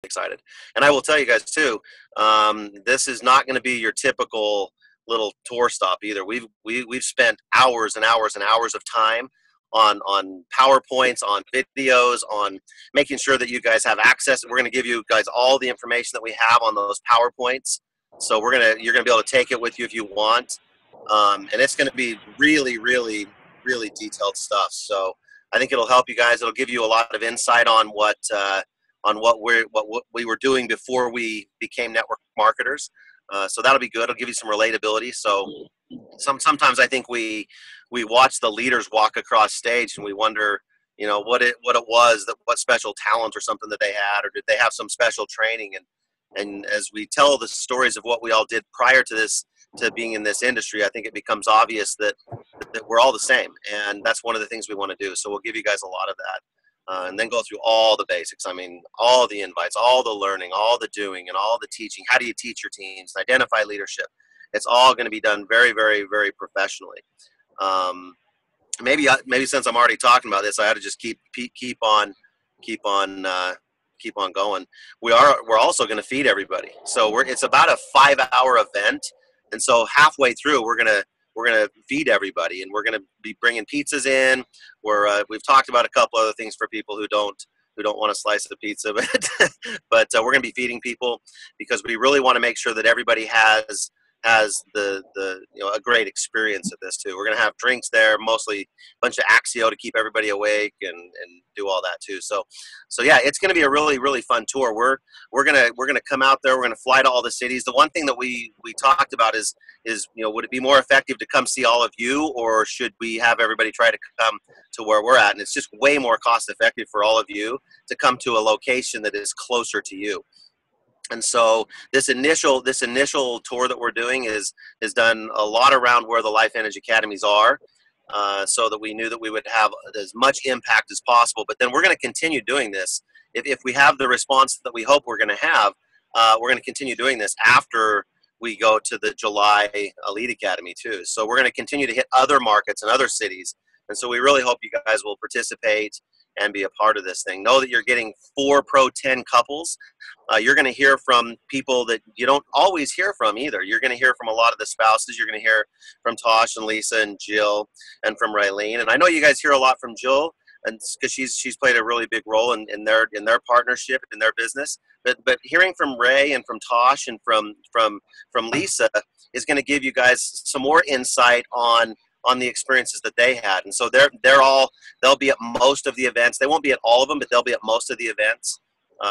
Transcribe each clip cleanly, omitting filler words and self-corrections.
excited. And I will tell you guys too, this is not going to be your typical little tour stop either. We've spent hours and hours and hours of time on PowerPoints, on videos, on making sure that you guys have access. We're going to give you guys all the information that we have on those PowerPoints. So you're gonna be able to take it with you if you want, and it's going to be really, really, really detailed stuff. So I think it'll help you guys. It'll give you a lot of insight on what we were doing before we became network marketers. So that'll be good. It'll give you some relatability. So sometimes I think we watch the leaders walk across stage and we wonder, what it was, what special talent or something that they had, or did they have some special training? And as we tell the stories of what we all did prior to this, to being in this industry, I think it becomes obvious that we're all the same, and that's one of the things we want to do. So we'll give you guys a lot of that. And then go through all the basics. I mean, all the invites, all the learning, all the doing, and all the teaching. How do you teach your teams? Identify leadership. It's all going to be done very, very, very professionally. Maybe since I'm already talking about this, I ought to just keep on going. We're also going to feed everybody. So it's about a 5-hour event, and so halfway through, we're gonna feed everybody, and we're gonna be bringing pizzas in. We've talked about a couple other things for people who don't want a slice of pizza, but we're gonna be feeding people because we really want to make sure that everybody has a great experience at this too. We're gonna have drinks there, mostly a bunch of Axio to keep everybody awake and do all that too. So yeah, it's gonna be a really, really fun tour. We're gonna come out there. We're gonna fly to all the cities. The one thing that we talked about is would it be more effective to come see all of you, or should we have everybody try to come to where we're at? And it's just way more cost effective for all of you to come to a location that is closer to you. And so this initial tour that we're doing is done a lot around where the Life Vantage Academies are, so that we knew that we would have as much impact as possible. But then we're going to continue doing this. If we have the response that we hope we're going to have, we're going to continue doing this after we go to the July Elite Academy too. So we're going to continue to hit other markets and other cities. And so we really hope you guys will participate and be a part of this thing. Know that you're getting 4 Pro 10 couples. You're going to hear from people that you don't always hear from either. You're going to hear from a lot of the spouses. You're going to hear from Tosh and Lisa and Jill and from Raylene. And I know you guys hear a lot from Jill, and because she's played a really big role in their partnership, in their business. But hearing from Ray and from Tosh and from Lisa is going to give you guys some more insight on the experiences that they had. And so they'll be at most of the events. They won't be at all of them, but they'll be at most of the events.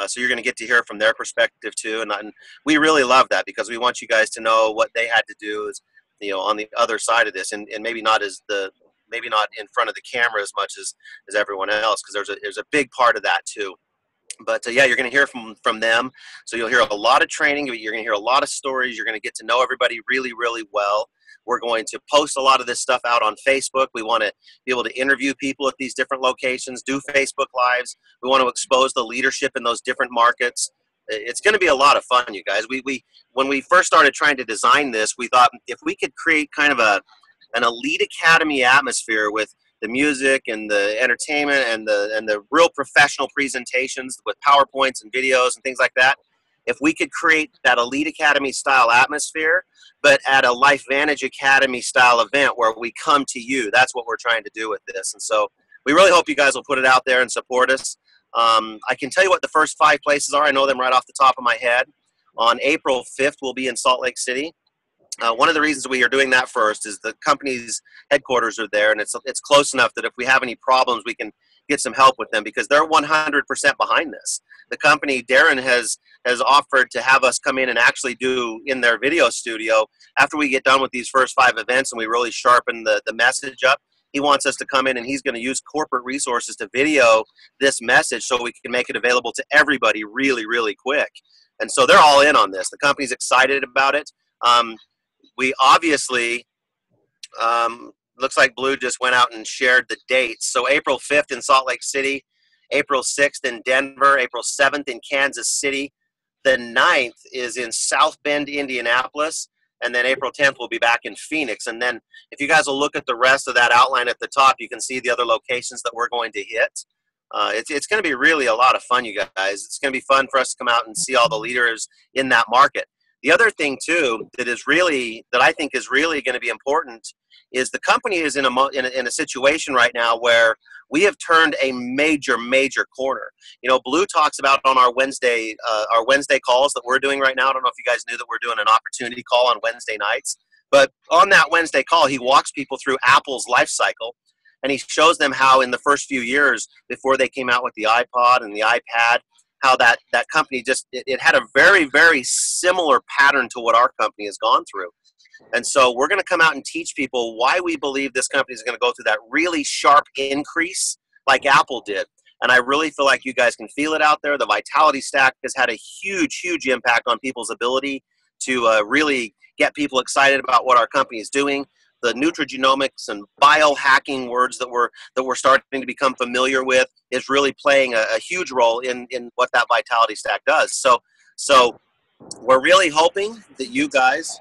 So you're going to get to hear from their perspective too. And we really love that because we want you guys to know what they had to do on the other side of this, and maybe not in front of the camera as much as everyone else, because there's a big part of that too. But yeah, you're going to hear from them. So you'll hear a lot of training. You're going to hear a lot of stories. You're going to get to know everybody really, really well. We're going to post a lot of this stuff out on Facebook. We want to be able to interview people at these different locations, do Facebook Lives. We want to expose the leadership in those different markets. It's going to be a lot of fun, you guys. When we first started trying to design this, we thought if we could create kind of an elite academy atmosphere with the music and the entertainment and the real professional presentations with PowerPoints and videos and things like that, if we could create that Elite Academy style atmosphere, but at a Life Vantage Academy style event where we come to you, that's what we're trying to do with this. And so we really hope you guys will put it out there and support us. I can tell you what the first 5 places are. I know them right off the top of my head. On April 5th, we'll be in Salt Lake City. One of the reasons we are doing that first is the company's headquarters are there, and it's close enough that if we have any problems, we can get some help with them because they're 100% behind this. The company, Darren, has offered to have us come in and actually do in their video studio after we get done with these first 5 events and we really sharpen the message up. He wants us to come in and he's going to use corporate resources to video this message so we can make it available to everybody really, really quick. And so they're all in on this. The company's excited about it. We obviously, looks like Blue just went out and shared the dates. So April 5th in Salt Lake City, April 6th in Denver, April 7th in Kansas City. The 9th is in South Bend, Indianapolis. And then April 10th we'll be back in Phoenix. And then if you guys will look at the rest of that outline at the top, you can see the other locations that we're going to hit. It's going to be really a lot of fun, you guys. It's going to be fun for us to come out and see all the leaders in that market. The other thing too that I think is really going to be important is the company is in a situation right now where we have turned a major corner. You know, Blue talks about on our Wednesday calls that we're doing right now. I don't know if you guys knew that we're doing an opportunity call on Wednesday nights, but on that Wednesday call, he walks people through Apple's life cycle. And he shows them how in the first few years before they came out with the iPod and the iPad, how that company it had a very, very similar pattern to what our company has gone through. And so we're going to come out and teach people why we believe this company is going to go through that really sharp increase like Apple did. And I really feel like you guys can feel it out there. The Vitality Stack has had a huge, huge impact on people's ability to really get people excited about what our company is doing. The nutrigenomics and biohacking words that we're starting to become familiar with is really playing a huge role in what that Vitality Stack does. So we're really hoping that you guys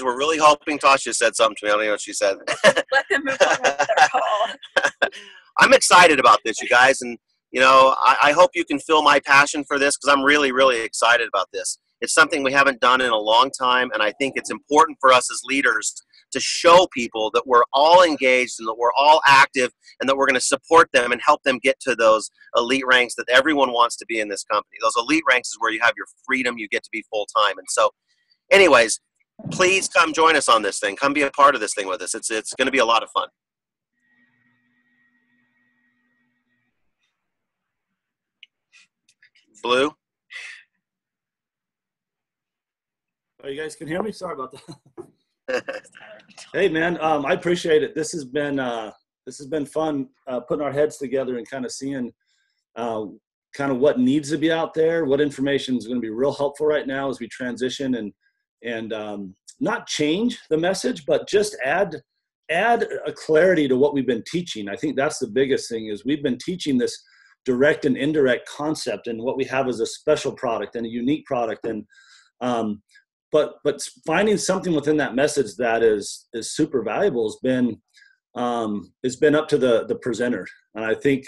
were really hoping. Tasha said something to me. I don't know what she said. Let them move on with their call. I'm excited about this, you guys, and you know I hope you can feel my passion for this because I'm really, really excited about this. It's something we haven't done in a long time, and I think it's important for us as leaders to show people that we're all engaged and that we're all active and that we're going to support them and help them get to those elite ranks that everyone wants to be in this company. Those elite ranks is where you have your freedom, you get to be full-time. And so anyways, please come join us on this thing. Come be a part of this thing with us. It's going to be a lot of fun. Blue? Oh, you guys can hear me? Sorry about that. Hey man, I appreciate it. This has been fun putting our heads together and kind of seeing kind of what needs to be out there, what information is going to be real helpful right now as we transition and not change the message, but just add a clarity to what we've been teaching. I think that's the biggest thing is we've been teaching this direct and indirect concept, and what we have is a special product and a unique product, and but finding something within that message that is super valuable has been up to the presenter. And I think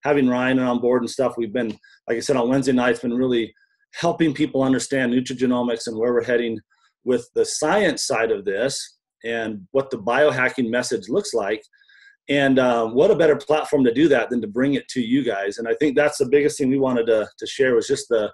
having Ryan on board and stuff, we've been, like I said, on Wednesday nights, been really helping people understand nutrigenomics and where we're heading with the science side of this and what the biohacking message looks like. And what a better platform to do that than to bring it to you guys. And I think that's the biggest thing we wanted to share was just the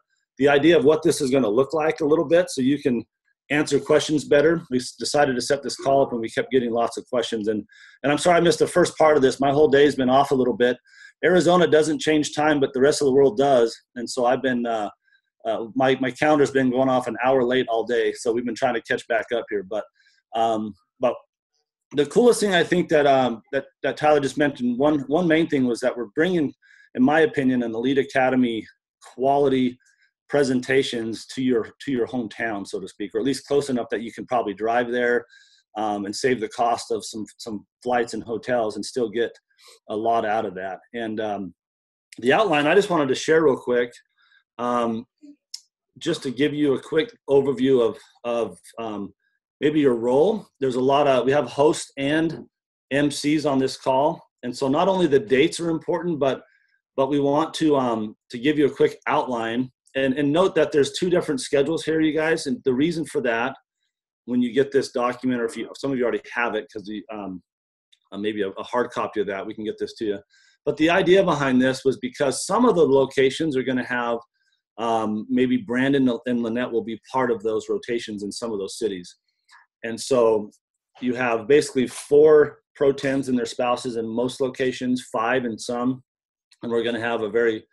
idea of what this is going to look like a little bit so you can answer questions better. We decided to set this call up and we kept getting lots of questions. And I'm sorry I missed the first part of this. My whole day's been off a little bit. Arizona doesn't change time, but the rest of the world does. And so I've been, my calendar's been going off an hour late all day. So we've been trying to catch back up here. But the coolest thing I think that Tyler just mentioned, one main thing was that we're bringing, in my opinion, an Elite Academy quality presentations to your hometown, so to speak, or at least close enough that you can probably drive there and save the cost of some flights and hotels and still get a lot out of that. And the outline I just wanted to share real quick, just to give you a quick overview of maybe your role. There's we have hosts and MCs on this call. And so not only the dates are important, but we want to give you a quick outline. And note that there's two different schedules here, you guys. And the reason for that, when you get this document, or if some of you already have it, because maybe a hard copy of that, we can get this to you. But the idea behind this was because some of the locations are going to have, maybe Brandon and Lynette will be part of those rotations in some of those cities. And so you have basically 4 Pro 10s and their spouses in most locations, 5 in some. And we're going to have a very,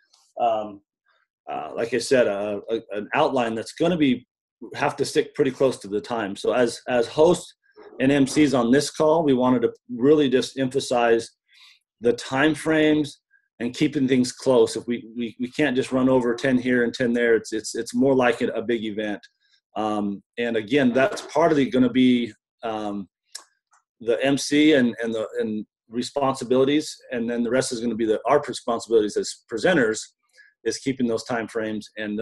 like I said, an outline that's going to have to stick pretty close to the time. So as hosts and MCs on this call, we wanted to really just emphasize the time frames and keeping things close. If we can't just run over 10 here and 10 there, it's more like a big event. And again, that's partly going to be the MC and responsibilities, and then the rest is going to be our responsibilities as presenters, is keeping those time frames. And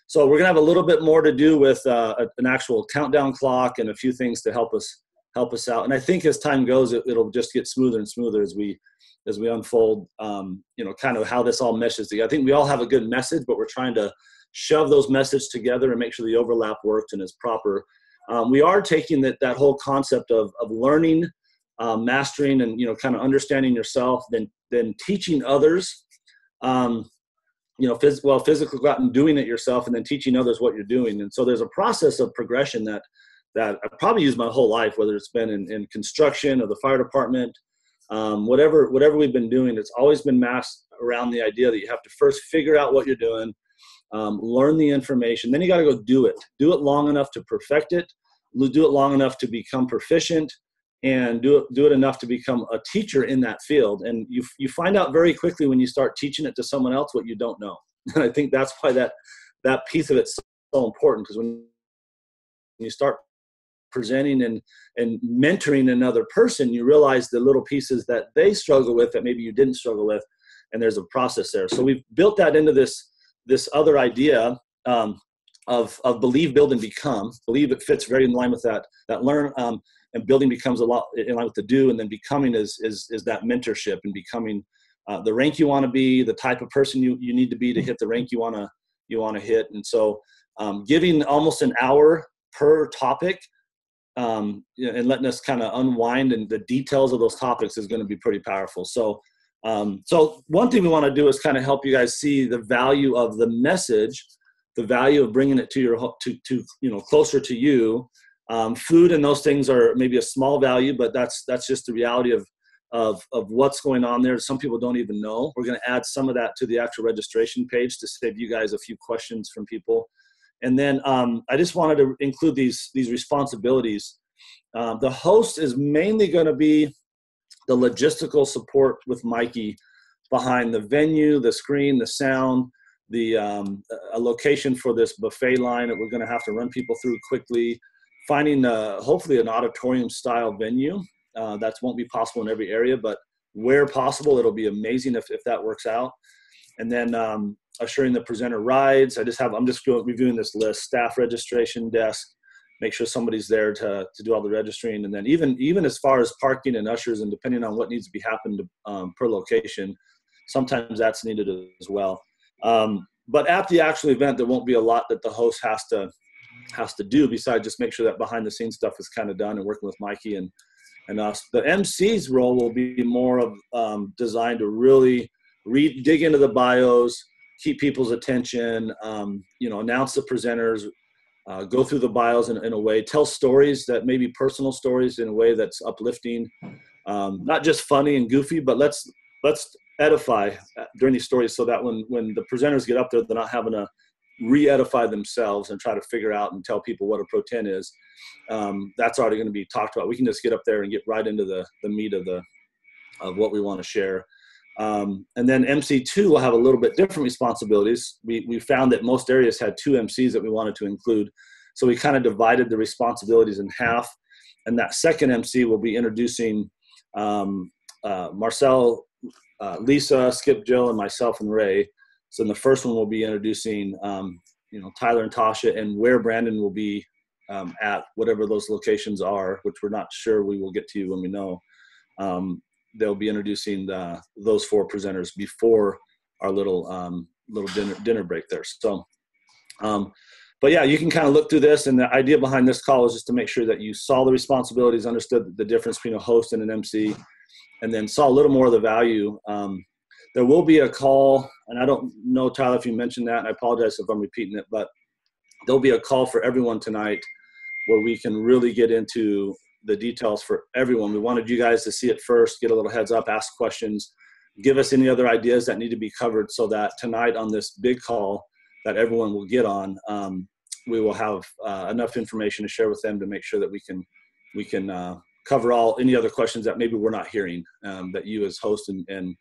so we're going to have a little bit more to do with an actual countdown clock and a few things to help us out. And I think as time goes, it'll just get smoother and smoother as we as we unfold, kind of how this all meshes together. I think we all have a good message, but we're trying to shove those messages together and make sure the overlap works and is proper. We are taking that whole concept of learning, mastering, and kind of understanding yourself, then teaching others. Physically go out and doing it yourself, and then teaching others what you're doing. And so there's a process of progression that I've probably used my whole life, whether it's been in construction or the fire department, whatever we've been doing. It's always been masked around the idea that you have to first figure out what you're doing, learn the information, then you got to go do it long enough to perfect it, do it long enough to become proficient, and do it enough to become a teacher in that field. And you find out very quickly when you start teaching it to someone else what you don't know. And I think that's why that piece of it's so important, because when you start presenting and mentoring another person, you realize the little pieces that they struggle with that maybe you didn't struggle with, and there's a process there. So we've built that into this other idea of believe, build, and become. Believe it fits very in line with that learn, and building becomes a lot in line with the do, and then becoming is that mentorship and becoming the rank you want to be, the type of person you need to be to hit the rank you want to hit. And so giving almost an hour per topic, and letting us kind of unwind and the details of those topics is going to be pretty powerful. So one thing we want to do is kind of help you guys see the value of the message, the value of bringing it to closer to you. Food and those things are maybe a small value, but that's just the reality of what's going on there. Some people don't even know. We're going to add some of that to the actual registration page to save you guys a few questions from people. And then I just wanted to include these responsibilities. The host is mainly going to be the logistical support with Mikey behind the venue, the screen, the sound, a location for this buffet line that we're going to have to run people through quickly, finding hopefully an auditorium style venue. That won't be possible in every area, but where possible, it'll be amazing if that works out. And then assuring the presenter rides. I'm just reviewing this list: staff registration desk, make sure somebody's there to do all the registering. And then even as far as parking and ushers, and depending on what needs to be happened per location, sometimes that's needed as well. But at the actual event, there won't be a lot that the host has to do besides just make sure that behind the scenes stuff is kind of done and working with Mikey and us. The MC's role will be more of designed to really dig into the bios, keep people's attention, announce the presenters, go through the bios in a way, tell stories that may be personal stories in a way that's uplifting, not just funny and goofy, but let's edify during these stories, so that when the presenters get up there, they're not having to re-edify themselves and try to figure out and tell people what a Pro 10 is. That's already going to be talked about. We can just get up there and get right into the meat of what we want to share. And then MC2 will have a little bit different responsibilities. We found that most areas had 2 MCs that we wanted to include. So we kind of divided the responsibilities in half. And that second MC will be introducing Marcel, Lisa, Skip, Jill, and myself and Ray. So in the first one, we'll be introducing, Tyler and Tasha, and where Brandon will be at whatever those locations are, which we're not sure. We will get to you when we know. They'll be introducing those 4 presenters before our little dinner break there. So, but yeah, you can kind of look through this, and the idea behind this call is just to make sure that you saw the responsibilities, understood the difference between a host and an MC, and then saw a little more of the value. There will be a call, and I don't know, Tyler, if you mentioned that, and I apologize if I'm repeating it, but there'll be a call for everyone tonight where we can really get into the details for everyone. We wanted you guys to see it first, get a little heads up, ask questions, give us any other ideas that need to be covered, so that tonight on this big call that everyone will get on, we will have enough information to share with them to make sure that we can cover any other questions that maybe we're not hearing, that you as hosts and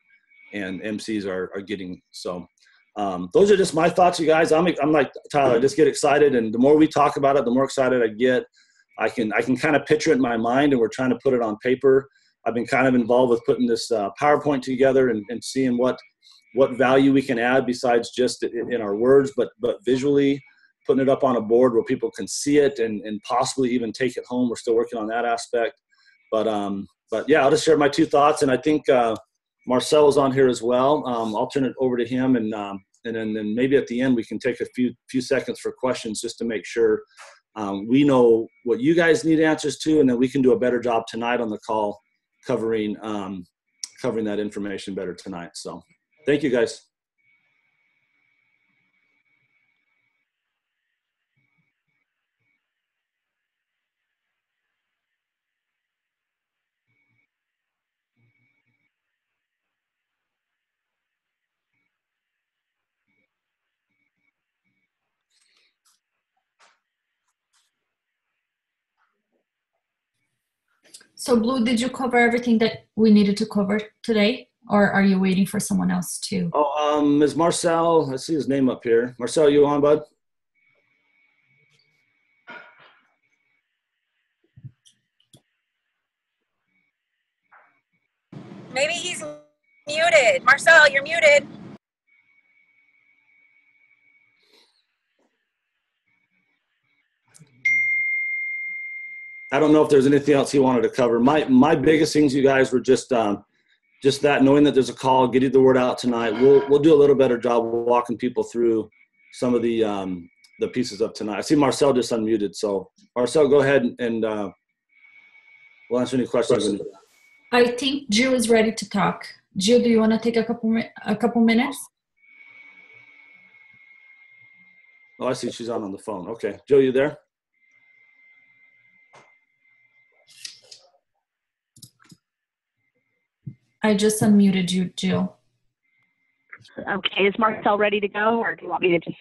MCs are getting. So those are just my thoughts, you guys. I'm like Tyler, I just get excited, and the more we talk about it, the more excited I get. I can kind of picture it in my mind, and we're trying to put it on paper. I've been kind of involved with putting this PowerPoint together and seeing what value we can add besides just in our words, but visually putting it up on a board where people can see it and possibly even take it home. We're still working on that aspect, but yeah, I'll just share my 2 thoughts. And I think Marcel is on here as well. I'll turn it over to him, and then maybe at the end we can take a few seconds for questions just to make sure we know what you guys need answers to, and then we can do a better job tonight on the call covering that information better tonight. So thank you, guys. So Blue, did you cover everything that we needed to cover today, or are you waiting for someone else to? Oh, is Marcel, I see his name up here. Marcel, you on, bud? Maybe he's muted. Marcel, you're muted. I don't know if there's anything else he wanted to cover. My biggest things, you guys, were just that, knowing that there's a call, getting the word out tonight. We'll do a little better job walking people through some of the pieces of tonight. I see Marcel just unmuted, so Marcel, go ahead and we'll answer any questions. I think Jill is ready to talk. Jill, do you want to take a couple minutes? Oh, I see she's on the phone. Okay, Jill, you there? I just unmuted you, Jill. Okay, is Marcel ready to go, or do you want me to just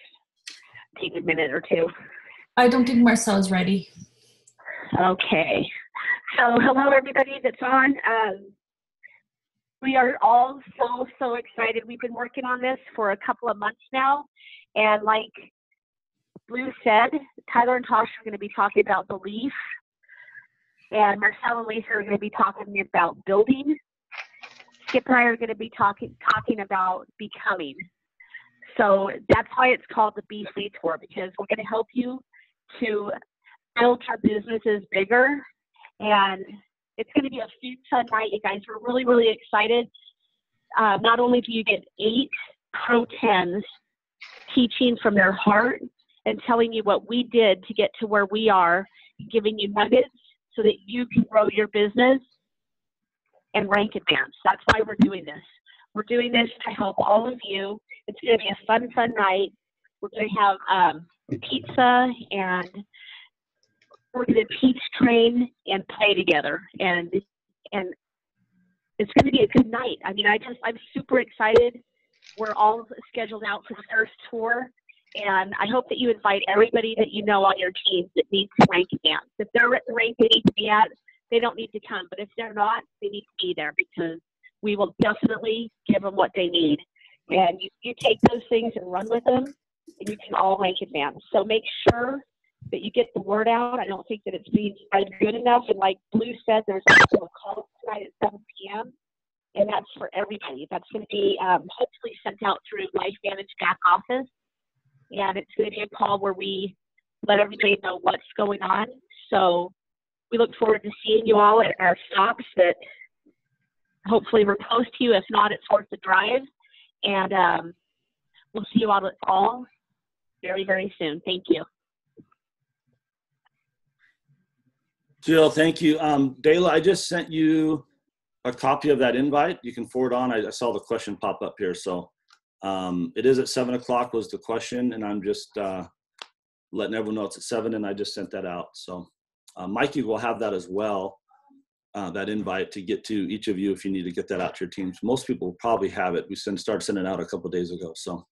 take a minute or two? I don't think Marcel is ready. Okay. So hello, everybody that's on. We are all so excited. We've been working on this for a couple of months now. And like Blue said, Tyler and Tosh are going to be talking about belief. And Marcel and Lisa are going to be talking about building. Skip and I are going to be talking about becoming. So that's why it's called the BC Tour, because we're going to help you to build your businesses bigger. And it's going to be a fun night, you guys. We're really excited. Not only do you get 8 Pro 10s teaching from their heart and telling you what we did to get to where we are, giving you nuggets so that you can grow your business and rank advance. That's why we're doing this. We're doing this to help all of you. It's going to be a fun night. We're going to have pizza, and we're going to teach, train, and play together. And it's going to be a good night. I mean, I'm super excited. We're all scheduled out for the first tour. And I hope that you invite everybody that you know on your team that needs to rank advance. If they're at the rank they need to be at, they don't need to come. But if they're not, they need to be there, because we will definitely give them what they need. And you take those things and run with them, and you can all rank advance. So make sure that you get the word out. I don't think that it's being spread good enough. And like Blue said, there's also a call tonight at 7 p.m. And that's for everybody. That's going to be hopefully sent out through LifeVantage back office. And it's going to be a call where we let everybody know what's going on. So we look forward to seeing you all at our stops that hopefully we're close to you. If not, it's worth the drive. And we'll see you all very soon. Thank you. Jill, thank you. Dayla, I just sent you a copy of that invite. You can forward on. I saw the question pop up here. So it is at 7 o'clock was the question, and I'm just letting everyone know it's at 7, and I just sent that out. So Mikey will have that as well, that invite to get to each of you if you need to get that out to your teams. Most people will probably have it. We started sending it out a couple of days ago. So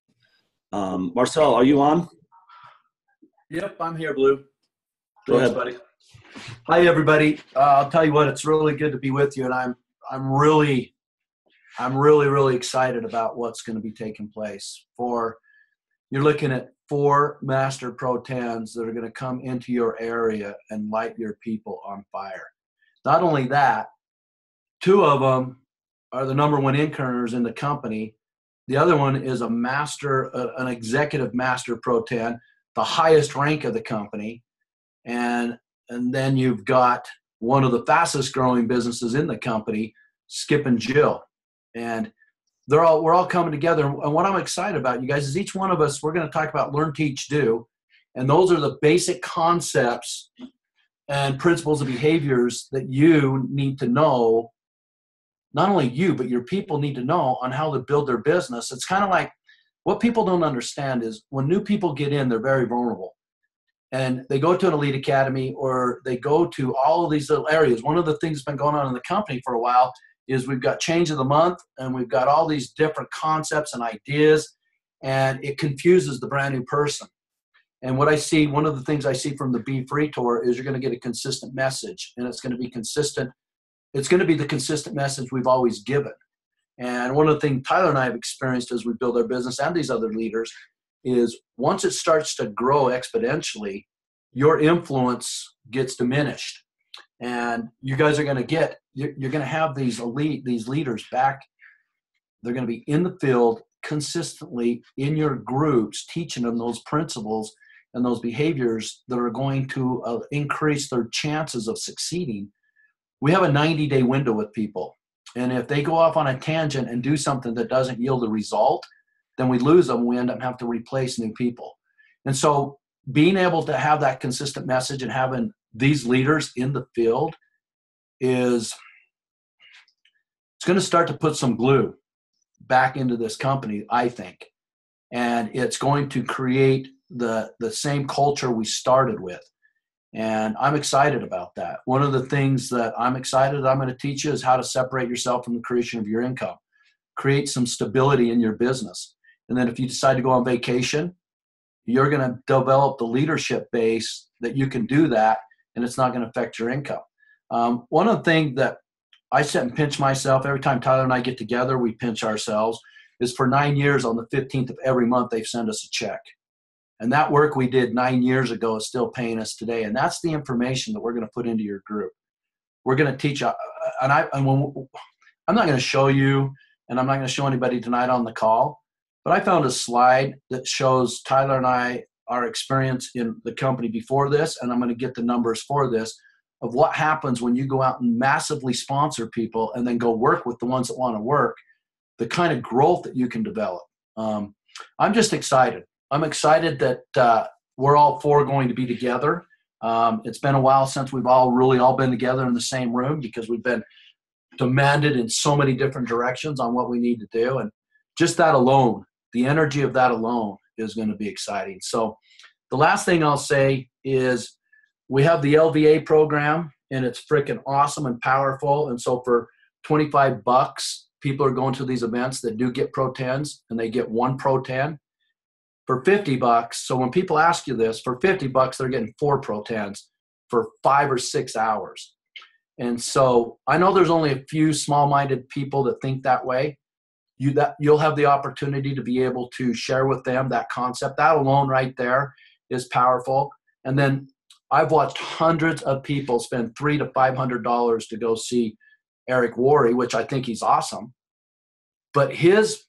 Marcel, are you on? Yep, I'm here, Blue. Go ahead, buddy. Hi, everybody. I'll tell you what, it's really good to be with you, and I'm really excited about what's going to be taking place. You're looking at 4 Master Pro 10s that are going to come into your area and light your people on fire. Not only that, 2 of them are the #1 income earners in the company. The other one is an executive Master Pro 10, the highest rank of the company. And then you've got one of the fastest growing businesses in the company, Skip and Jill. And we're all coming together. And what I'm excited about, you guys, is each one of us, we're going to talk about learn, teach, do. And those are the basic concepts and principles and behaviors that you need to know. Not only you, but your people need to know on how to build their business. It's kind of like what people don't understand is when new people get in, they're very vulnerable. And they go to an elite academy or they go to all of these little areas. One of the things that's been going on in the company for a while is we've got change of the month and we've got all these different concepts and ideas, and it confuses the brand new person. And what I see, one of the things I see from the Be Free Tour is you're going to get a consistent message, and it's going to be consistent. It's going to be the consistent message we've always given. And one of the things Tyler and I have experienced as we build our business and these other leaders is once it starts to grow exponentially, your influence gets diminished. And you guys are going to you're going to have these leaders back. They're going to be in the field consistently in your groups, teaching them those principles and those behaviors that are going to increase their chances of succeeding. We have a 90-day window with people. And if they go off on a tangent and do something that doesn't yield a result, then we lose them. We end up having to replace new people. And so being able to have that consistent message and having these leaders in the field it's going to start to put some glue back into this company, I think. And it's going to create the same culture we started with. And I'm excited about that. One of the things that I'm going to teach you is how to separate yourself from the creation of your income. Create some stability in your business. And then if you decide to go on vacation, you're going to develop the leadership base that you can do that, and it's not going to affect your income. One of the things that I sit and pinch myself every time Tyler and I get together, we pinch ourselves, is for 9 years on the 15th of every month, they've sent us a check. And that work we did 9 years ago is still paying us today. And that's the information that we're going to put into your group. We're going to teach, I'm not going to show you, and I'm not going to show anybody tonight on the call, but I found a slide that shows Tyler and I, our experience in the company before this, and I'm going to get the numbers for this, of what happens when you go out and massively sponsor people and then go work with the ones that want to work, the kind of growth that you can develop. I'm just excited. I'm excited that we're all four going to be together. It's been a while since we've all been together in the same room because we've been demanded in so many different directions on what we need to do. And just that alone, the energy of that alone is going to be exciting. So the last thing I'll say is we have the LVA program, and it's freaking awesome and powerful. And so for $25, people are going to these events that do get Pro 10s, and they get one Pro 10 for $50. So when people ask you this, for $50, they're getting 4 Pro 10s for 5 or 6 hours. And so I know there's only a few small-minded people that think that way. You'll have the opportunity to be able to share with them that concept. That alone right there is powerful. And then I've watched hundreds of people spend $300 to $500 to go see Eric Worre, which I think he's awesome. But his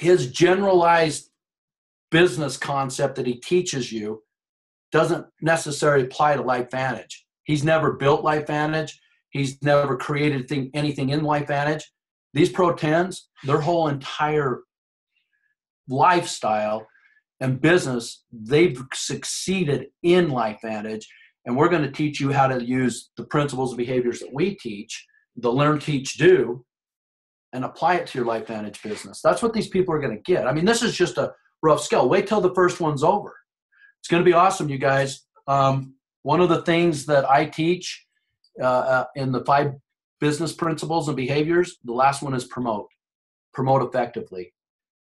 generalized business concept that he teaches you doesn't necessarily apply to LifeVantage. He's never built LifeVantage. He's never created anything in LifeVantage. These Pro 10s, their whole entire lifestyle and business, they've succeeded in LifeVantage. And we're going to teach you how to use the principles and behaviors that we teach, the learn, teach, do, and apply it to your LifeVantage business. That's what these people are going to get. I mean, this is just a rough scale. Wait till the first one's over. It's going to be awesome, you guys. One of the things that I teach in the 5 business principles and behaviors, the last one is promote effectively.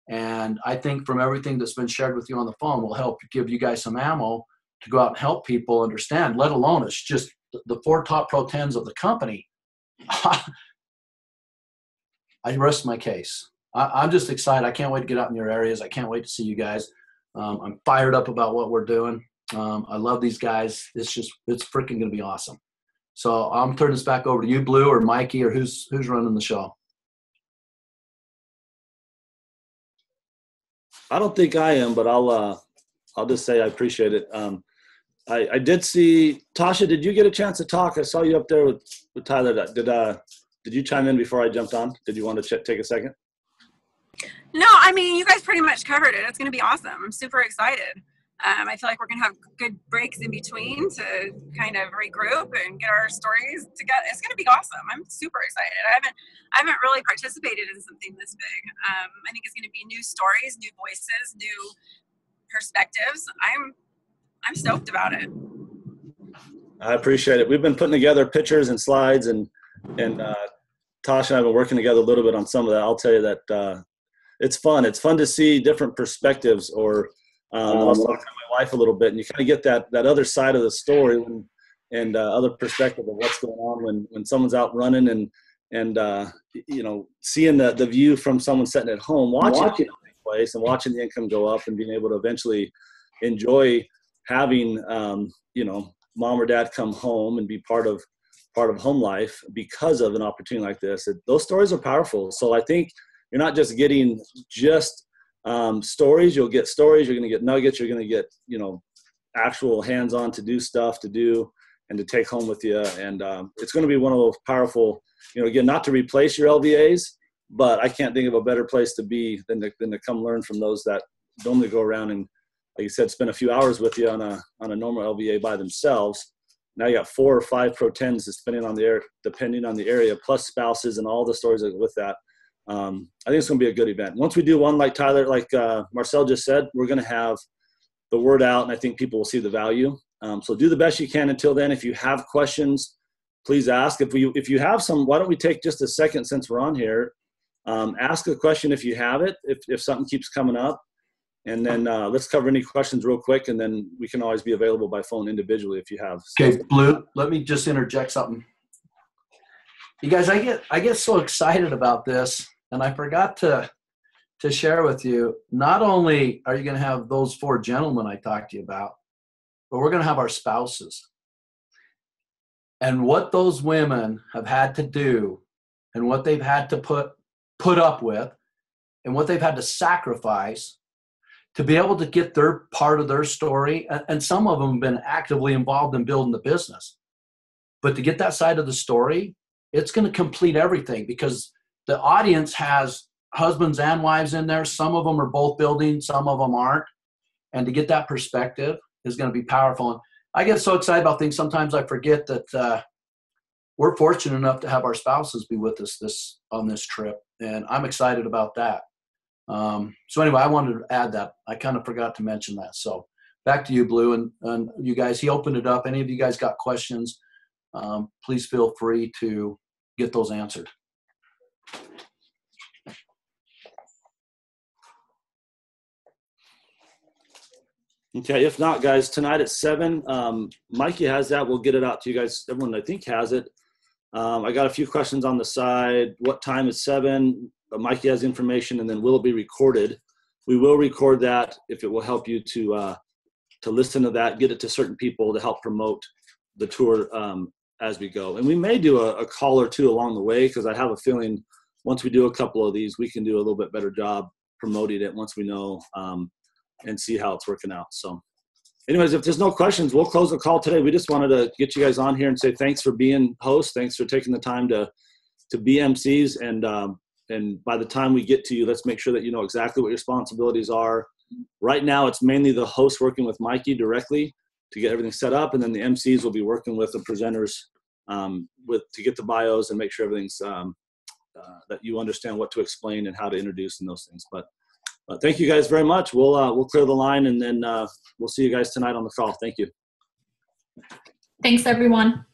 And I think from everything that's been shared with you on the phone will help give you guys some ammo to go out and help people understand, let alone it's just the 4 top Pro 10s of the company. I rest my case. I'm just excited. I can't wait to get out in your areas. I can't wait to see you guys. I'm fired up about what we're doing. I love these guys. It's freaking going to be awesome. So I'm turning this back over to you, Blue, or Mikey, or who's running the show. I don't think I am, but I'll just say I appreciate it. I did see Tasha. Did you get a chance to talk? I saw you up there with Tyler. did you chime in before I jumped on? Did you want to take a second? No, I mean, you guys pretty much covered it. It's going to be awesome. I'm super excited. I feel like we're going to have good breaks in between to kind of regroup and get our stories together. It's going to be awesome. I'm super excited. I haven't really participated in something this big. I think it's going to be new stories, new voices, new perspectives. I'm stoked about it. I appreciate it. We've been putting together pictures and slides, and Tasha and I have been working together a little bit on some of that. I'll tell you that it's fun. It's fun to see different perspectives, or I was talking to my wife a little bit, and you kind of get that other side of the story and other perspective of what's going on when someone's out running and you know, seeing the view from someone sitting at home, watching it take place and watching the income go up and being able to eventually enjoy having, you know, mom or dad come home and be part of home life because of an opportunity like this. Those stories are powerful. So I think you're not just getting stories. You'll get stories. You're going to get nuggets. You're going to get, you know, actual hands-on to do stuff to do and to take home with you. And it's going to be one of those powerful, you know, again, not to replace your LVAs, but I can't think of a better place to be than to come learn from those that normally go around and, like you said, spend a few hours with you on a normal LVA by themselves. Now you got 4 or 5 Pro 10s depending on the area, plus spouses and all the stories that go with that. I think it's going to be a good event. Once we do one like Tyler, like Marcel just said, we're going to have the word out, and I think people will see the value. So do the best you can until then. If you have questions, please ask. If you have some, why don't we take just a second since we're on here, ask a question if you have it, if something keeps coming up. And then let's cover any questions real quick, and then we can always be available by phone individually if you have. Okay, Blue, let me just interject something. You guys, I get so excited about this, and I forgot to share with you, not only are you going to have those 4 gentlemen I talked to you about, but we're going to have our spouses. And what those women have had to do and what they've had to put up with and what they've had to sacrifice to be able to get their part of their story, and some of them have been actively involved in building the business. But to get that side of the story, it's going to complete everything because the audience has husbands and wives in there. Some of them are both building, some of them aren't. And to get that perspective is going to be powerful. And I get so excited about things. Sometimes I forget that we're fortunate enough to have our spouses be with us on this trip. And I'm excited about that. So anyway, I wanted to add that. I kind of forgot to mention that. So back to you, Blue, and you guys. He opened it up. Any of you guys got questions, please feel free to get those answered. Okay, if not, guys, tonight at 7, Mikey has that. We'll get it out to you guys. Everyone, I think, has it. I got a few questions on the side. What time is 7? Mikey has information, and then will it be recorded? We will record that if it will help you to listen to that, get it to certain people to help promote the tour as we go. And we may do a call or two along the way, because I have a feeling once we do a couple of these, we can do a little bit better job promoting it once we know and see how it's working out. So anyways, if there's no questions, we'll close the call today. We just wanted to get you guys on here and say thanks for being hosts. Thanks for taking the time to be MCs. And by the time we get to you, let's make sure that you know exactly what your responsibilities are. Right now, it's mainly the host working with Mikey directly to get everything set up. And then the MCs will be working with the presenters to get the bios and make sure everything's that you understand what to explain and how to introduce and those things. But thank you guys very much. We'll clear the line, and then we'll see you guys tonight on the call. Thank you. Thanks, everyone.